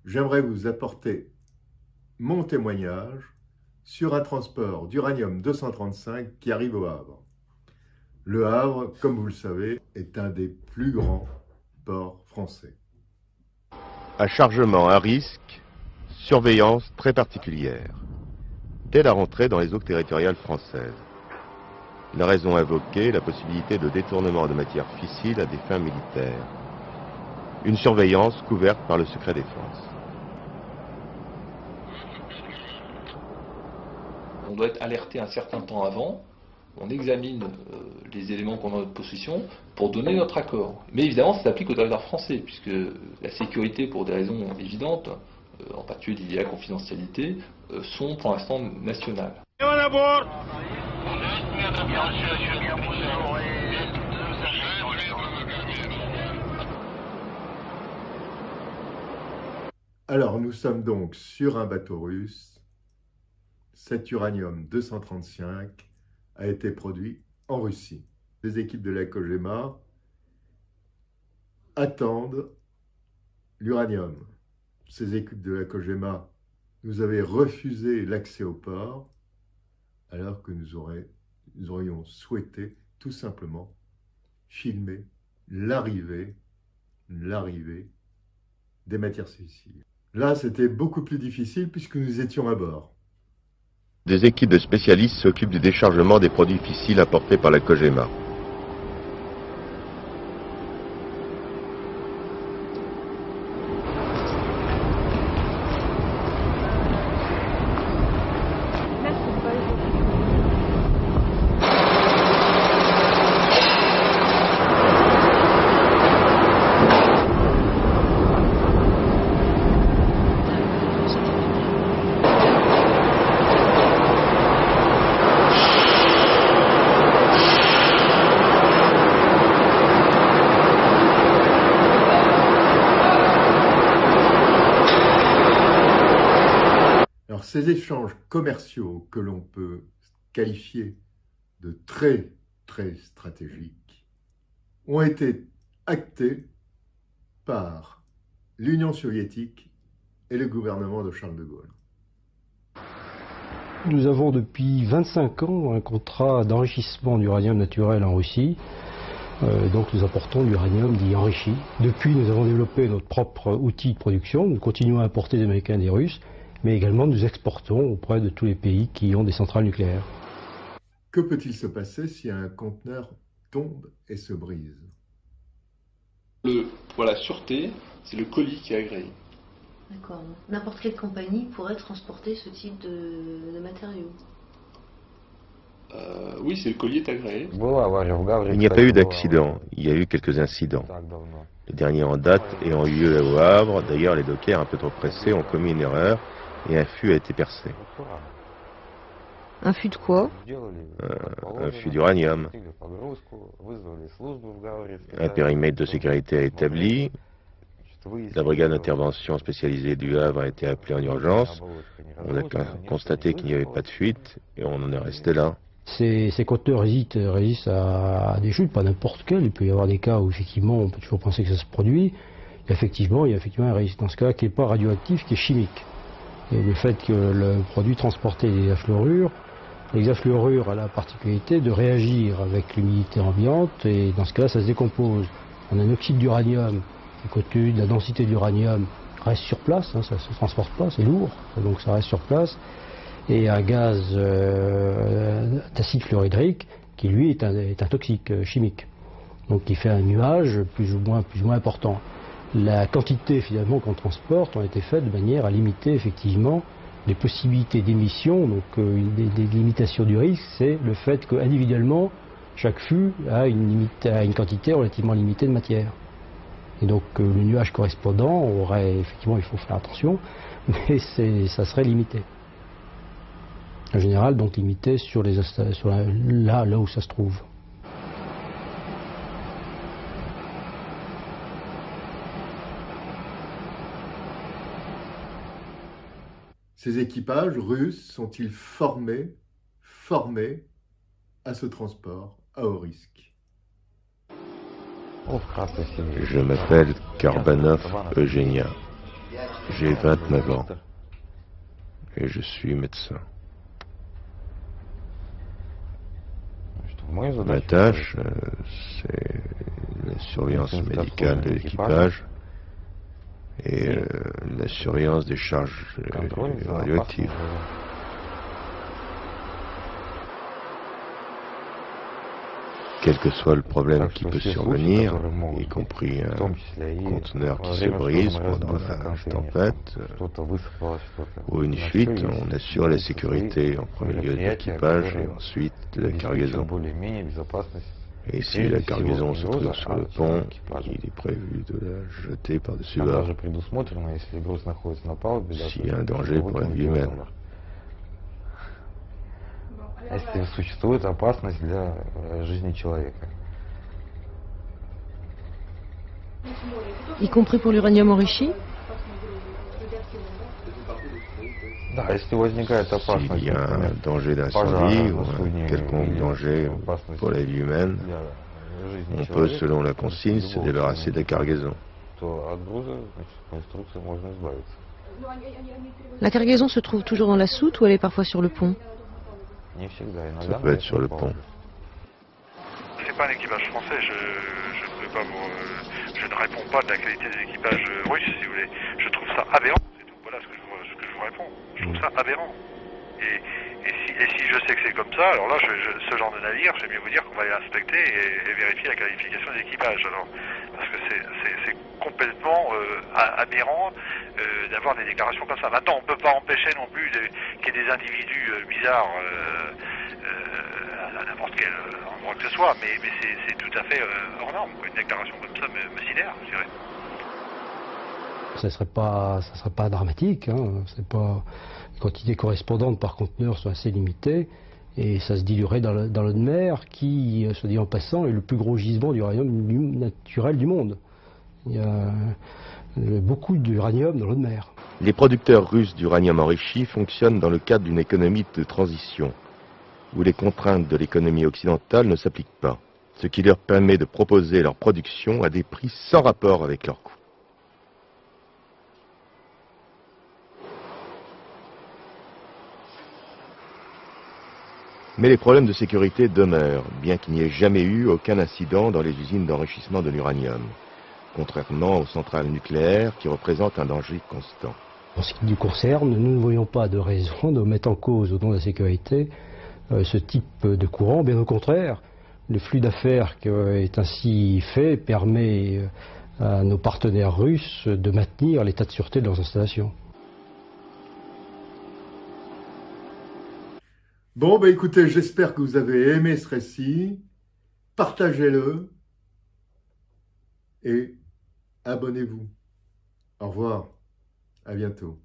j'aimerais vous apporter mon témoignage sur un transport d'uranium-235 qui arrive au Havre. Le Havre, comme vous le savez, est un des plus grands ports français. À chargement à risque, surveillance très particulière. Dès la rentrée dans les eaux territoriales françaises. La raison invoquée, la possibilité de détournement de matières fissiles à des fins militaires. Une surveillance couverte par le secret défense. On doit être alerté un certain temps avant, on examine les éléments qu'on a en notre possession pour donner notre accord. Mais évidemment, ça s'applique au territoire français, puisque la sécurité, pour des raisons évidentes, en particulier liées à la confidentialité, sont pour l'instant nationales. Alors, nous sommes donc sur un bateau russe. Cet uranium-235 a été produit en Russie. Les équipes de la COGEMA attendent l'uranium. Ces équipes de la COGEMA nous avaient refusé l'accès au port, alors que nous aurions souhaité tout simplement filmer l'arrivée des matières fissiles. Là, c'était beaucoup plus difficile puisque nous étions à bord. Des équipes de spécialistes s'occupent du déchargement des produits fissiles apportés par la COGEMA. Alors, ces échanges commerciaux que l'on peut qualifier de très stratégiques ont été actés par l'Union soviétique et le gouvernement de Charles de Gaulle. Nous avons depuis 25 ans un contrat d'enrichissement d'uranium naturel en Russie. Donc nous apportons de l'uranium dit enrichi. Depuis, nous avons développé notre propre outil de production. Nous continuons à importer des Américains et des Russes, mais également nous exportons auprès de tous les pays qui ont des centrales nucléaires. Que peut-il se passer si un conteneur tombe et se brise? Pour la sûreté, c'est le colis qui est agréé. D'accord. N'importe quelle compagnie pourrait transporter ce type de matériaux. Oui, c'est le colis est agréé. Il n'y a pas eu d'accident, il y a eu quelques incidents. Les derniers en date ayant eu lieu au Havre, d'ailleurs les dockers un peu trop pressés ont commis une erreur et un fût a été percé. Un fût de quoi? Un fût d'uranium. Un périmètre de sécurité a établi. La brigade d'intervention spécialisée du Havre a été appelée en urgence. On a constaté qu'il n'y avait pas de fuite et on en est resté là. Ces conteneurs résistent à des chutes, pas n'importe quelles. Il peut y avoir des cas où effectivement on peut toujours penser que ça se produit. Et effectivement, il y a effectivement un risque dans ce cas qui n'est pas radioactif, qui est chimique. Et le fait que le produit transporté des hexafluorures a la particularité de réagir avec l'humidité ambiante et dans ce cas-là, ça se décompose. On a un oxyde d'uranium qui, compte tenu de la densité d'uranium, reste sur place, hein, ça ne se transporte pas, c'est lourd, donc ça reste sur place. Et un gaz d'acide fluorhydrique qui lui est un toxique chimique, donc qui fait un nuage plus ou moins important. La quantité finalement qu'on transporte ont été faites de manière à limiter effectivement les possibilités d'émission. Donc des limitations du risque, c'est le fait qu'individuellement chaque fût a une quantité relativement limitée de matière. Et donc le nuage correspondant aurait effectivement, il faut faire attention, mais ça serait limité. En général, donc limité sur là où ça se trouve. Ces équipages russes sont-ils formés à ce transport à haut risque? Je m'appelle Karbanov Eugenia. J'ai 29 ans et je suis médecin. Ma tâche, c'est la surveillance médicale de l'équipage et la surveillance des charges radioactives. Quel que soit le problème qui peut survenir, y compris un conteneur qui se brise pendant la tempête ou une fuite, on assure la sécurité en premier lieu de l'équipage et ensuite de la cargaison. Et si la cargaison se trouve sur le pont, il est prévu de la jeter par-dessus bord s'il y a un danger pour la vie humaine. Если существует опасность для жизни человека. Y compris pour l'uranium enrichi? Да, если возникает опасность, S'il y a un danger d'incendie ou un quelconque danger pour la vie humaine, on peut, selon la consigne, se débarrasser de la cargaison. то от груза, значит, по инструкции можно избавиться. La cargaison se trouve toujours dans la soute ou elle est parfois sur le pont? Не всегда, Ça иногда. peut être sur le pont. C'est pas un équipage français, je ne réponds pas de la qualité des équipages russes, si vous voulez. Je trouve ça aberrant, c'est tout. Voilà ce que je vous réponds. Je trouve ça aberrant. Et si je sais que c'est comme ça, alors là, ce genre de navire, j'aime mieux vous dire qu'on va aller inspecter et vérifier la qualification des équipages. Alors, parce que c'est complètement aberrant d'avoir des déclarations comme ça. Maintenant, on ne peut pas empêcher non plus qu'il y ait des individus bizarres à n'importe quel endroit que ce soit, mais c'est tout à fait hors norme. Une déclaration comme ça me sidère, je dirais. Ça serait pas dramatique, hein. C'est pas... Les quantités correspondantes par conteneur sont assez limitées et ça se diluerait dans l'eau de mer qui, soit dit en passant, est le plus gros gisement d'uranium naturel du monde. Il y a beaucoup d'uranium dans l'eau de mer. Les producteurs russes d'uranium enrichi fonctionnent dans le cadre d'une économie de transition, où les contraintes de l'économie occidentale ne s'appliquent pas, ce qui leur permet de proposer leur production à des prix sans rapport avec leurs coûts. Mais les problèmes de sécurité demeurent, bien qu'il n'y ait jamais eu aucun incident dans les usines d'enrichissement de l'uranium, contrairement aux centrales nucléaires qui représentent un danger constant. En ce qui nous concerne, nous ne voyons pas de raison de mettre en cause au nom de la sécurité ce type de courant. Bien au contraire, le flux d'affaires qui est ainsi fait permet à nos partenaires russes de maintenir l'état de sûreté de leurs installations. Bon, bah écoutez, j'espère que vous avez aimé ce récit. Partagez-le et abonnez-vous. Au revoir, à bientôt.